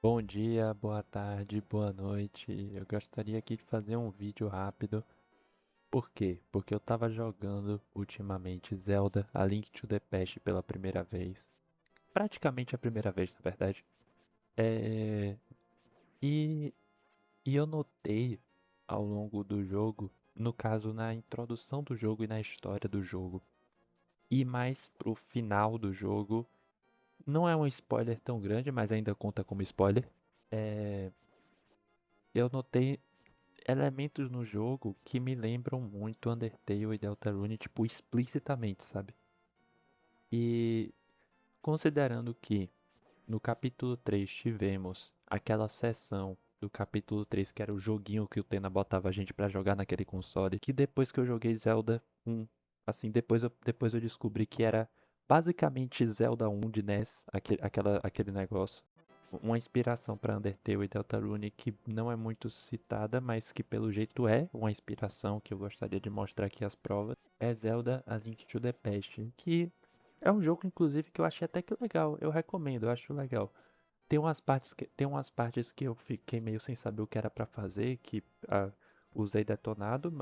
Bom dia, boa tarde, boa noite. Eu gostaria aqui de fazer um vídeo rápido. Por quê? Porque eu tava jogando ultimamente Zelda A Link to the Past pela primeira vez. Praticamente a primeira vez, na verdade. É... E... e eu notei ao longo do jogo, no caso na introdução do jogo e na história do jogo, e mais pro final do jogo, não é um spoiler tão grande, mas ainda conta como spoiler. É... Eu notei elementos no jogo que me lembram muito Undertale e Deltarune, tipo, explicitamente, sabe? E considerando que no capítulo 3 tivemos aquela sessão do capítulo 3 que era o joguinho que o Tena botava a gente pra jogar naquele console, que depois que eu joguei Zelda 1, assim, depois eu descobri que era basicamente Zelda 1 de NES, aquele negócio. Uma inspiração para Undertale e Deltarune que não é muito citada, mas que pelo jeito é uma inspiração que eu gostaria de mostrar aqui as provas, é Zelda A Link to the Past, que é um jogo inclusive que eu achei até que legal, eu recomendo, eu acho legal. Tem umas partes que eu fiquei meio sem saber o que era para fazer, que usei detonado,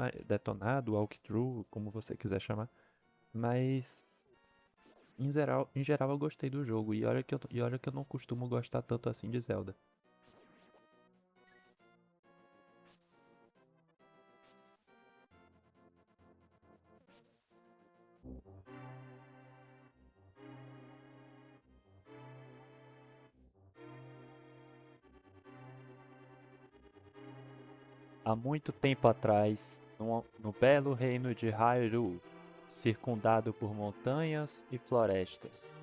walkthrough, como você quiser chamar, mas em geral eu gostei do jogo, e olha que eu não costumo gostar tanto assim de Zelda. Há muito tempo atrás, no belo reino de Hyrule, circundado por montanhas e florestas,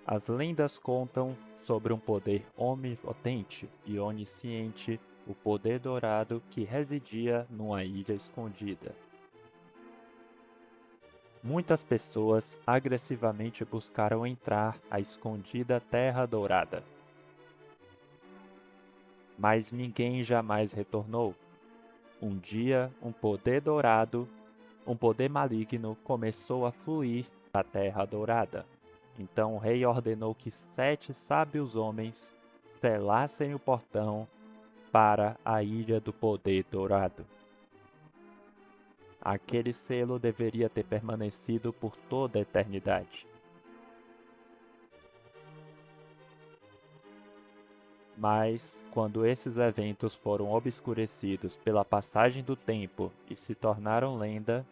as lendas contam sobre um poder onipotente e onisciente, o poder dourado que residia numa ilha escondida. Muitas pessoas agressivamente buscaram entrar à escondida Terra Dourada, mas ninguém jamais retornou. Um dia, um poder maligno começou a fluir da Terra Dourada. Então o rei ordenou que 7 sábios homens selassem o portão para a Ilha do Poder Dourado. Aquele selo deveria ter permanecido por toda a eternidade. Mas, quando esses eventos foram obscurecidos pela passagem do tempo e se tornaram lenda,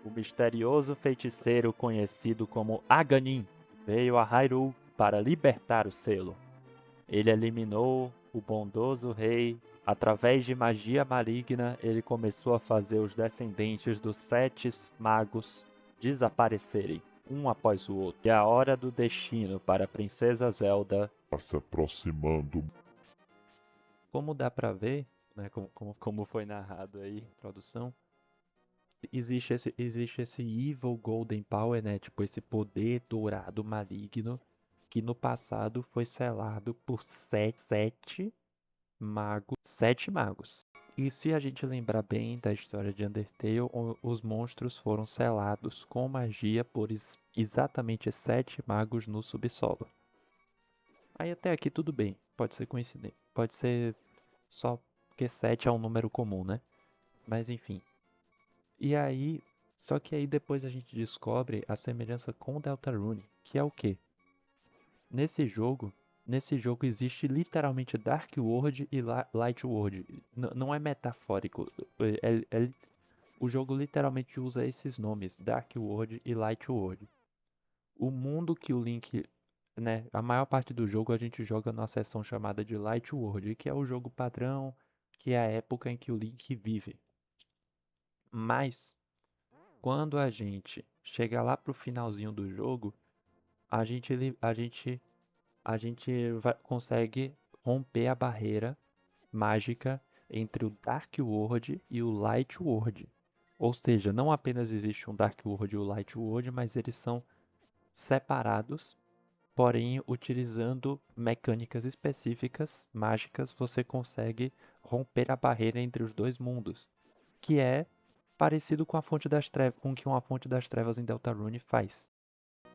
o misterioso feiticeiro conhecido como Aganin veio a Hyrule para libertar o selo. Ele eliminou o bondoso rei. Através de magia maligna, ele começou a fazer os descendentes dos 7 magos desaparecerem, um após o outro. E a hora do destino para a princesa Zelda Tá se aproximando. como dá pra ver, né, como foi narrado aí, produção, existe esse Evil Golden Power, né, tipo esse poder dourado maligno que no passado foi selado por sete magos. E se a gente lembrar bem da história de Undertale, os monstros foram selados com magia por exatamente 7 magos no subsolo. Aí até aqui tudo bem, pode ser coincidência, pode ser só porque 7 é um número comum, né? Mas enfim. E aí, só que aí depois a gente descobre a semelhança com Deltarune, que é o quê? Nesse jogo, nesse jogo existe literalmente Dark World e Light World. Não é metafórico. O jogo literalmente usa esses nomes, Dark World e Light World. O mundo que o Link, né, a maior parte do jogo a gente joga na seção chamada de Light World, que é o jogo padrão, que é a época em que o Link vive. Mas quando a gente chega lá pro finalzinho do jogo, a gente li- consegue romper a barreira mágica entre o Dark World e o Light World. Ou seja, não apenas existe um Dark World e o Light World, mas eles são separados porém utilizando mecânicas específicas, mágicas, você consegue romper a barreira entre os dois mundos, que é parecido com a Fonte das Trevas, com o que uma Fonte das Trevas em Deltarune faz.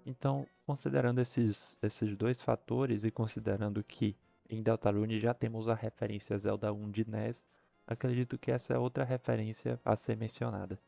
Então, considerando esses dois fatores e considerando que em Deltarune já temos a referência Zelda 1 de NES, acredito que essa é outra referência a ser mencionada.